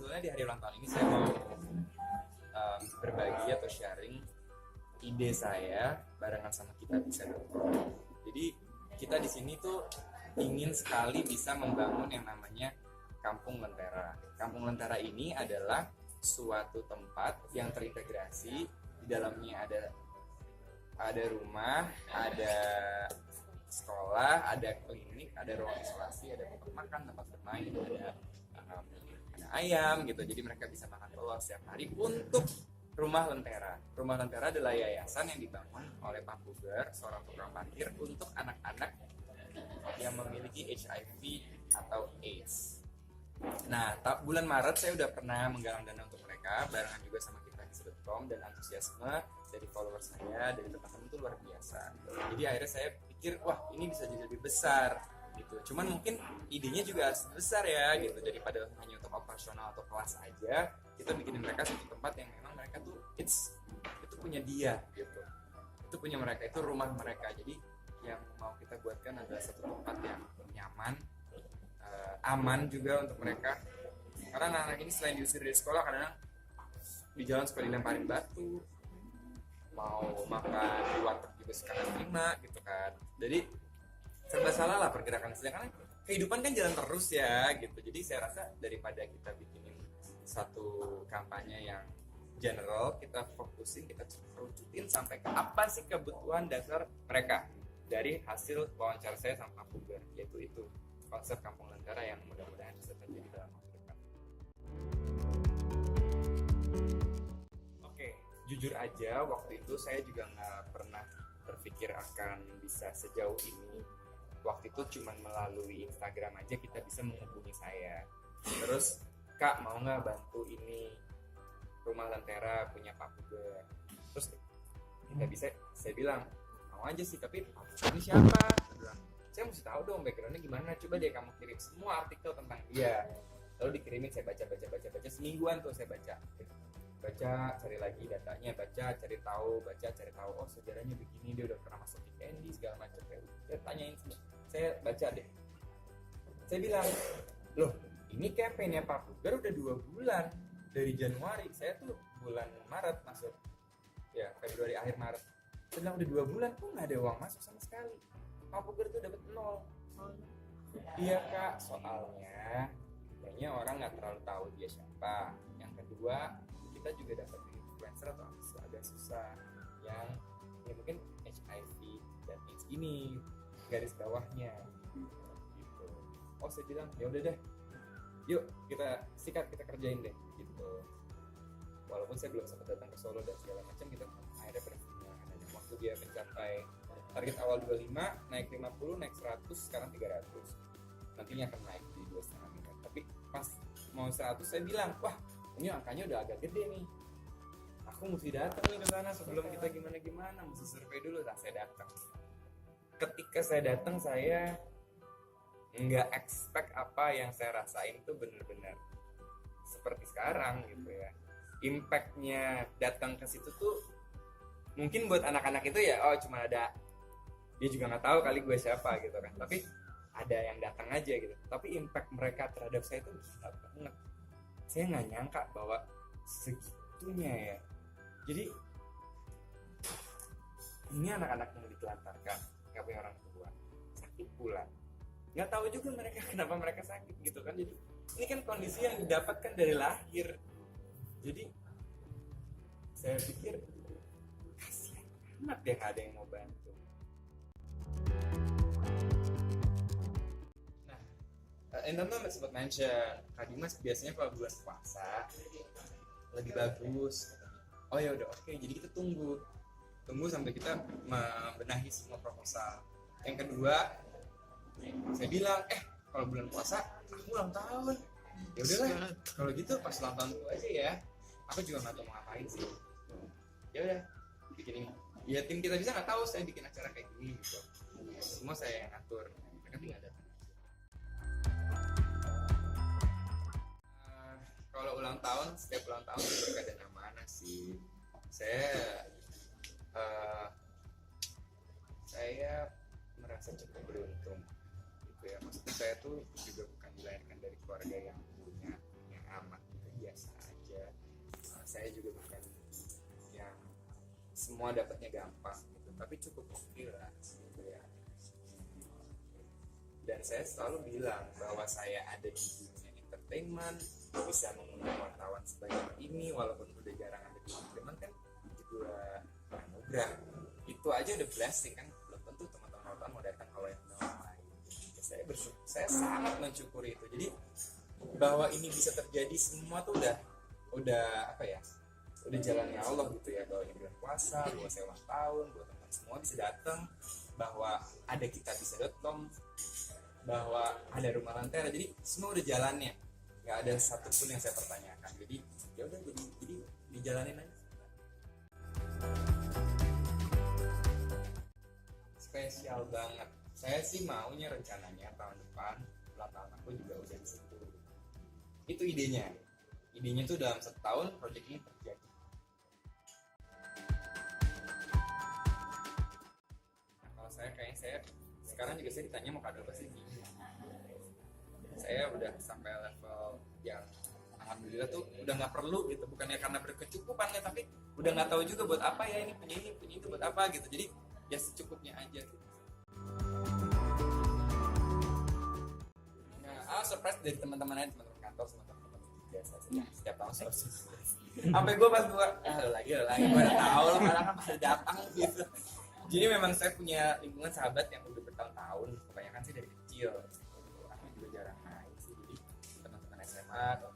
sebetulnya di hari ulang tahun ini saya mau berbagi atau sharing ide saya barengan sama kita bisa. Jadi kita di sini tuh ingin sekali bisa membangun yang namanya Kampung Lentera. Kampung Lentera ini adalah suatu tempat yang terintegrasi. Di dalamnya ada rumah, ada sekolah, ada klinik, ada ruang isolasi, ada tempat makan, tempat bermain, ada ayam gitu. Jadi mereka bisa makan telur setiap hari untuk Rumah Lentera. Rumah Lentera adalah yayasan yang dibangun oleh Pak Puger, seorang tukang parkir untuk anak-anak yang memiliki HIV atau AIDS. Nah, bulan Maret saya udah pernah menggalang dana untuk mereka, barengan juga sama kita Kids.com, dan antusiasme dari follower saya, dari teman-teman itu luar biasa. Jadi akhirnya saya pikir, wah ini bisa jadi lebih besar gitu. Cuman mungkin idenya juga harus besar ya gitu, daripada hanya untuk operasional atau kelas aja, kita bikinin mereka satu tempat yang memang mereka tuh itu punya dia gitu. Itu punya mereka, itu rumah mereka. Jadi yang mau kita buatkan adalah satu tempat yang nyaman, aman juga untuk mereka. Karena anak-anak ini selain diusir dari sekolah, kadang di jalan suka dilemparin batu, mau makan di warteg juga suka terima gitu kan. Jadi serba salah lah pergerakan saya, karena kehidupan kan jalan terus ya gitu. Jadi saya rasa daripada kita bikinin satu kampanye yang general, kita fokusin, kita kerucutin sampai ke apa sih kebutuhan dasar mereka. Dari hasil wawancara saya sama Pak Puger, yaitu itu konsep Kampung Lentera yang mudah-mudahan bisa terjadi dalam waktu dekat. Oke, jujur aja waktu itu saya juga nggak pernah berpikir akan bisa sejauh ini. Waktu itu cuma melalui Instagram aja kita bisa menghubungi saya. Terus, Kak mau nggak bantu ini Rumah Lentera punya Pak Puger? Terus kita bisa, saya bilang mau aja sih, tapi ini siapa? Saya mesti tahu dong backgroundnya gimana. Coba deh kamu kirim semua artikel tentang dia. Lalu dikirimin, saya baca semingguan tuh saya baca, cari lagi datanya, cari tahu, oh sejarahnya begini, dia udah pernah masuk di Candy segala macam. Saya tanyain semua, saya baca deh. Saya bilang, loh ini campaign-nya Pak Puger udah 2 bulan dari Januari. Saya tuh bulan Maret masuk, ya Februari akhir Maret. Sedang udah 2 bulan tuh nggak ada uang masuk sama sekali. Pak Puger tuh dapat 0. Iya Kak, soalnya kayaknya orang nggak terlalu tahu dia siapa. Yang kedua, kita juga dapat influencer atau artis agak susah yang ya mungkin HIV dan AIDS ini garis bawahnya gitu. Oh saya bilang ya udah deh, yuk kita sikat, kita kerjain deh gitu. Walaupun saya belum sempat datang ke Solo dan segala macam, kita akhirnya berpindah. Waktu dia mencapai target awal 25, naik 50, naik 100, sekarang 300. Nantinya akan naik di 2,5 miliar. Tapi pas mau 100 saya bilang, wah ini angkanya udah agak gede nih. Aku mesti datang nih ke sana sebelum kita gimana, mesti survei dulu. Nah saya datang. Ketika saya datang, saya nggak expect apa yang saya rasain itu benar-benar seperti sekarang gitu ya. Impact-nya datang ke situ tuh mungkin buat anak-anak itu ya, oh cuma ada, dia juga nggak tahu kali gue siapa gitu kan, tapi ada yang datang aja gitu. Tapi impact mereka terhadap saya itu gila banget. Saya nggak nyangka bahwa segitunya ya. Jadi ini anak-anak yang ditelantarkan, nggak punya orang tua, sakit pula, nggak tahu juga mereka kenapa mereka sakit gitu kan. Jadi ini kan kondisi yang didapatkan dari lahir. Jadi saya pikir kasihan amat deh, nggak ada yang mau bantu. Nah, teman-teman sempat mention Kak Dimas biasanya kalau bulan puasa lebih bagus. Oh ya udah oke, jadi kita tunggu sampai kita membenahi semua proposal. Yang kedua, saya bilang kalau bulan puasa aku ulang tahun, ya udahlah kalau gitu pas ulang tahun aja ya. Aku juga nggak tahu mau ngapain sih. Ya udah, bikin ini. Ya tim kita bisa nggak tahu saya bikin acara kayak gini gitu. Semua saya yang atur. Mereka tinggal datang. Kalau ulang tahun, setiap ulang tahun berkaitan dengan mana sih? Saya merasa cukup beruntung gitu ya. Maksudnya saya tuh juga bukan dilahirkan dari keluarga yang punya yang amat gitu saya juga bukan yang semua dapatnya gampang gitu, tapi cukup oke lah gitu ya. Dan saya selalu bilang bahwa saya ada di dunia entertainment, bisa mengundang wartawan sebanyak ini walaupun udah jarang ada di entertainment kan juga anugerah. Itu aja udah blessing kan, belum tentu teman-teman wartawan mau datang kalau yang lain. Saya sangat mensyukuri itu. Jadi bahwa ini bisa terjadi semua tuh udah apa ya, udah jalannya Allah gitu ya, bahwa ini bulan puasa, bahwa saya ulang tahun, bahwa teman semua bisa datang, bahwa ada kitabisa.com, bahwa ada Rumah Lentera. Jadi semua udah jalannya, nggak ada satupun yang saya pertanyakan. Jadi ya udah, jadi dijalanin aja. Spesial banget. Saya sih maunya rencananya tahun depan ulang tahun aku juga udah di situ. Itu idenya tuh dalam setahun proyek ini terjadi. Nah, kalau saya sekarang juga saya ditanya mau kado apa sih. Saya udah sampai level yang alhamdulillah tuh udah nggak perlu gitu, bukannya karena berkecukupan ya, tapi udah nggak tahu juga buat apa ya, ini punya itu buat apa gitu. Jadi ya secukupnya aja gitu. Nah, surprise dari teman-teman kantor sama teman-teman biasa saja. Setiap tahun saya sampai gue pas gue lagi gue udah tahu lah, malah kan pasti datang gitu. Jadi memang saya punya lingkungan sahabat yang udah bertahun-tahun, kebanyakan sih dari kecil. Aku juga jarang main sih, jadi teman-teman SMA atau